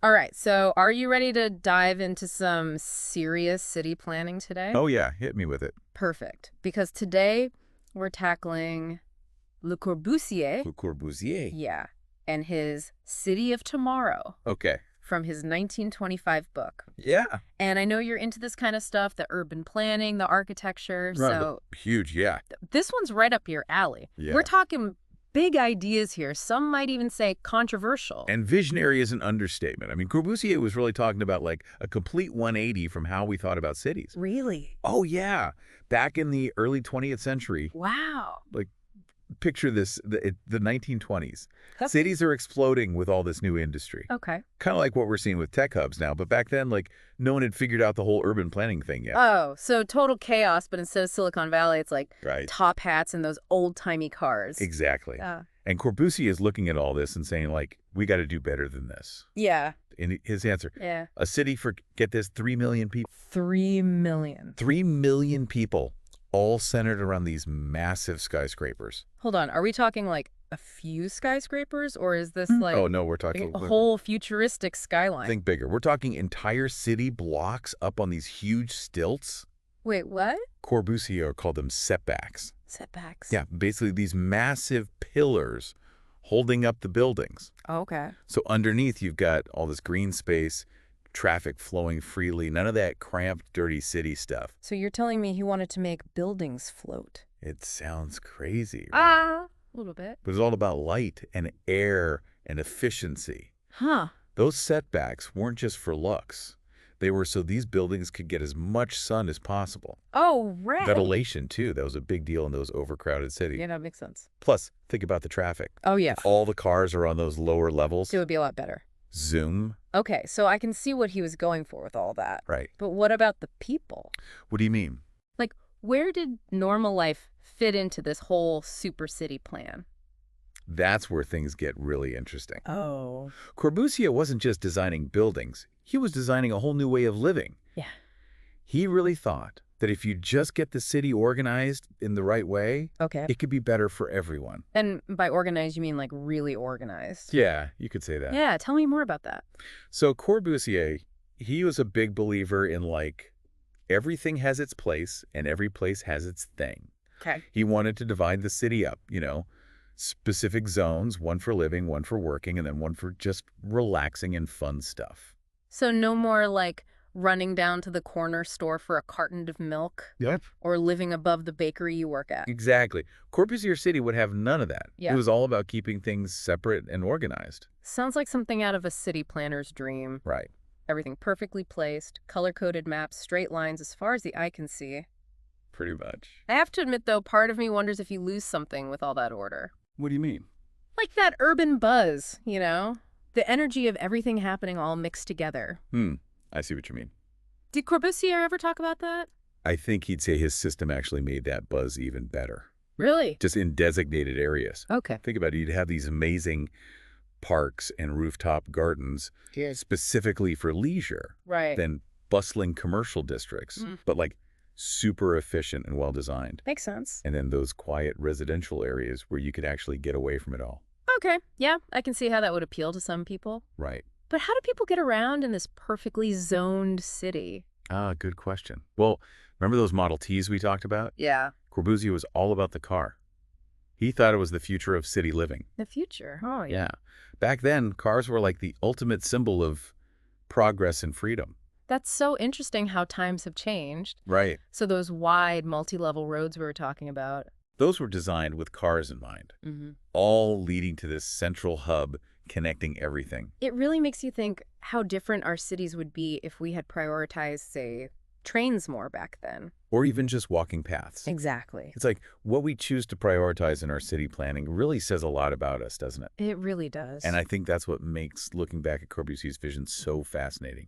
All right, so are you ready to dive into some serious city planning today? Oh yeah, hit me with it. Perfect. Because today we're tackling Le Corbusier, Le Corbusier. yeah, and his City of Tomorrow Okay. from his 1925 book. Yeah. And I know you're into this kind of stuff, the urban planning, the architecture, Right. so Huge, yeah. this one's right up your alley. Yeah. We're talking big ideas here. Some might even say controversial. And visionary is an understatement. I mean, Corbusier was really talking about like a complete 180 from how we thought about cities. Really? Oh yeah. Back in the early 20th century, Wow. like picture this, the 1920s. Cities are exploding with all this new industry. Okay. Kind of like what we're seeing with tech hubs now, but back then, like, no one had figured out the whole urban planning thing yet. Oh, so total chaos, but instead of Silicon Valley, it's like Right. top hats and those old-timey cars. Exactly. Uh, And Corbusier is looking at all this and saying, like, we got to do better than this. yeah. And his answer, Yeah. a city for, get this, 3 million people. 3 million. 3 million people, all centered around these massive skyscrapers. Hold on. Are we talking like a few skyscrapers, or is this like Oh, no, we're like talking, a whole futuristic skyline? think bigger. We're talking entire city blocks up on these huge stilts. Wait, what? Corbusier called them setbacks. Setbacks. Yeah, basically these massive pillars holding up the buildings. Oh, okay. So underneath, you've got all this green space, traffic flowing freely, none of that cramped, dirty city stuff. So you're telling me he wanted to make buildings float? It sounds crazy, right? Ah, a little bit. But it's all about light and air and efficiency. Huh. Those setbacks weren't just for looks. They were so these buildings could get as much sun as possible. Oh, right. Ventilation, too. That was a big deal in those overcrowded cities. Yeah, that makes sense. Plus, think about the traffic. Oh, yeah. If all the cars are on those lower levels, It would be a lot better. zoom, Okay, so I can see what he was going for with all that. right. But what about the people? What do you mean? Like, where did normal life fit into this whole super city plan? That's where things get really interesting. Oh. Corbusier wasn't just designing buildings. He was designing a whole new way of living. Yeah. He really thought that if you just get the city organized in the right way, Okay. it could be better for everyone. And by organized, you mean like really organized? Yeah, you could say that. Yeah, tell me more about that. So Corbusier, he was a big believer in like everything has its place and every place has its thing. Okay. He wanted to divide the city up, specific zones, one for living, one for working, and then one for just relaxing and fun stuff. So no more like running down to the corner store for a carton of milk Yep. or living above the bakery you work at. Exactly. Corbusier City would have none of that. Yeah. It was all about keeping things separate and organized. Sounds like something out of a city planner's dream. Right. Everything perfectly placed, color-coded maps, straight lines as far as the eye can see. Pretty much. I have to admit, though, part of me wonders if you lose something with all that order. What do you mean? Like that urban buzz, you know? The energy of everything happening all mixed together. I see what you mean. Did Corbusier ever talk about that? I think he'd say his system actually made that buzz even better. Really? Just in designated areas. Okay. Think about it. You'd have these amazing parks and rooftop gardens specifically for leisure, Right. then bustling commercial districts, but like super efficient and well-designed. Makes sense. And then those quiet residential areas where you could actually get away from it all. Okay. Yeah, I can see how that would appeal to some people. Right. But how do people get around in this perfectly zoned city? Ah, good question. Well, remember those Model Ts we talked about? Yeah. Corbusier was all about the car. He thought it was the future of city living. The future. Oh, yeah. Yeah. Back then, cars were like the ultimate symbol of progress and freedom. That's so interesting how times have changed. Right. So those wide, multi-level roads we were talking about. Those were designed with cars in mind, all leading to this central hub connecting everything. It really makes you think how different our cities would be if we had prioritized, say, trains more back then. Or even just walking paths. Exactly. It's like what we choose to prioritize in our city planning really says a lot about us, doesn't it? It really does. And I think that's what makes looking back at Corbusier's vision so fascinating.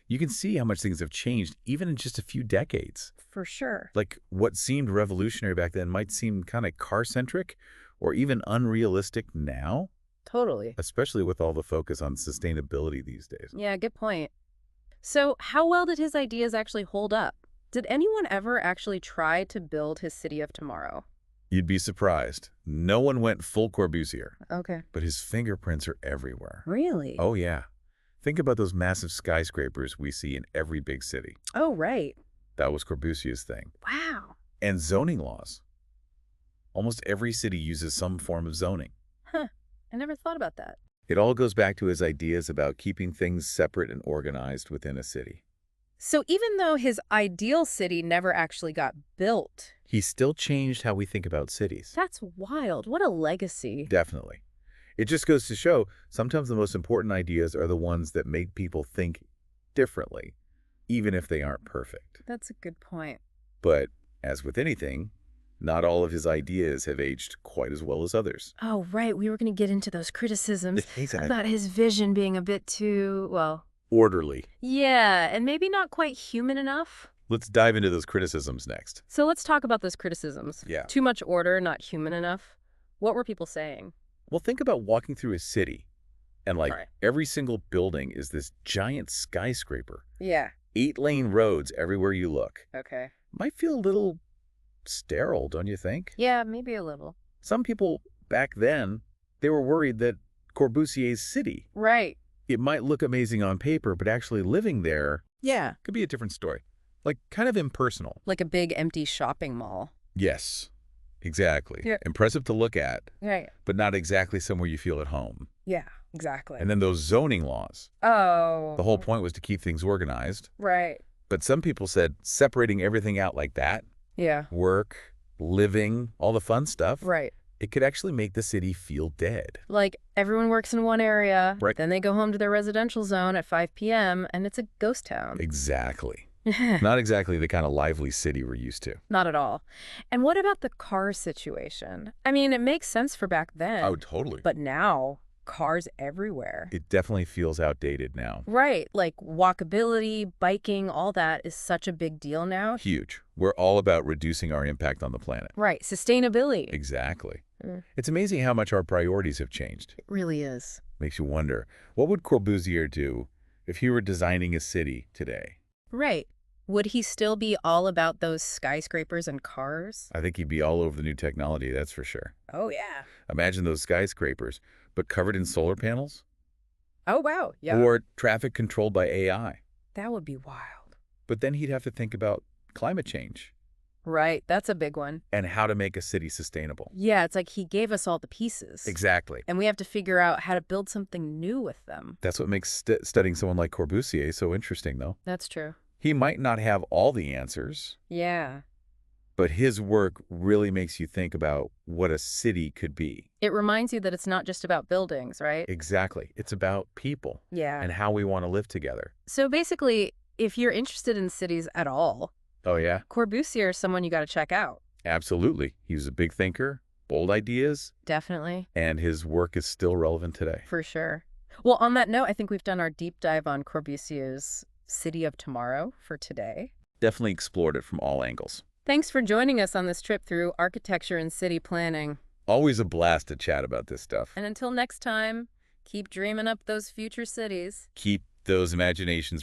You can see how much things have changed even in just a few decades. For sure. Like what seemed revolutionary back then might seem kind of car-centric or even unrealistic now, Totally. especially with all the focus on sustainability these days. Yeah, good point. So how well did his ideas actually hold up? Did anyone ever actually try to build his city of tomorrow? You'd be surprised. No one went full Corbusier, Okay. but his fingerprints are everywhere. Really? Oh, yeah. Think about those massive skyscrapers we see in every big city. Oh, right. That was Corbusier's thing. Wow. And zoning laws. Almost every city uses some form of zoning. Huh. I never thought about that. It all goes back to his ideas about keeping things separate and organized within a city. So even though his ideal city never actually got built, He still changed how we think about cities. that's wild. What a legacy. Definitely. It just goes to show sometimes the most important ideas are the ones that make people think differently, even if they aren't perfect. That's a good point. But as with anything, not all of his ideas have aged quite as well as others. Oh, right. We were going to get into those criticisms Exactly. about his vision being a bit too, well, Orderly. yeah, and maybe not quite human enough. Let's dive into those criticisms next. So let's talk about those criticisms. Yeah. Too much order, not human enough. What were people saying? Well, think about walking through a city and Right. every single building is this giant skyscraper. Yeah. 8-lane roads everywhere you look. Okay. Might feel a little sterile, don't you think? Yeah, maybe a little. Some people back then, they were worried that Corbusier's city, Right. it might look amazing on paper, but actually living there Yeah. could be a different story. Like kind of impersonal. Like a big empty shopping mall. Yes, exactly. Yeah. Impressive to look at, Right. but not exactly somewhere you feel at home. Yeah, exactly. And then those zoning laws. Oh. The whole point was to keep things organized. Right. But some people said separating everything out like that, Yeah. work, living, all the fun stuff, Right. it could actually make the city feel dead. Like everyone works in one area, Right. then they go home to their residential zone at 5 p.m. and it's a ghost town. Exactly. Not exactly the kind of lively city we're used to. Not at all. And what about the car situation? I mean, it makes sense for back then. Oh, totally. But now, cars everywhere. It definitely feels outdated now. Right. Like walkability, biking, all that is such a big deal now. Huge. We're all about reducing our impact on the planet. Right. Sustainability. Exactly. Mm. It's amazing how much our priorities have changed. It really is. Makes you wonder, what would Corbusier do if he were designing a city today? Right. Would he still be all about those skyscrapers and cars? I think he'd be all over the new technology, that's for sure. Oh, yeah. Imagine those skyscrapers, but covered in solar panels? Oh, wow. Yeah. Or traffic controlled by AI. That would be wild. But then he'd have to think about climate change Right. That's a big one. and how to make a city sustainable. Yeah, it's like he gave us all the pieces. Exactly. And we have to figure out how to build something new with them. That's what makes studying someone like Corbusier so interesting, though. That's true. He might not have all the answers, Yeah. but his work really makes you think about what a city could be. It reminds you that it's not just about buildings, right? Exactly. It's about people Yeah. and how we want to live together. So basically, if you're interested in cities at all, Oh, yeah? Corbusier is someone you got to check out. Absolutely. He was a big thinker, bold ideas, Definitely. and his work is still relevant today. For sure. Well, on that note, I think we've done our deep dive on Corbusier's City of Tomorrow for today. Definitely explored it from all angles. Thanks for joining us on this trip through architecture and city planning. Always a blast to chat about this stuff. And until next time, keep dreaming up those future cities. Keep those imaginations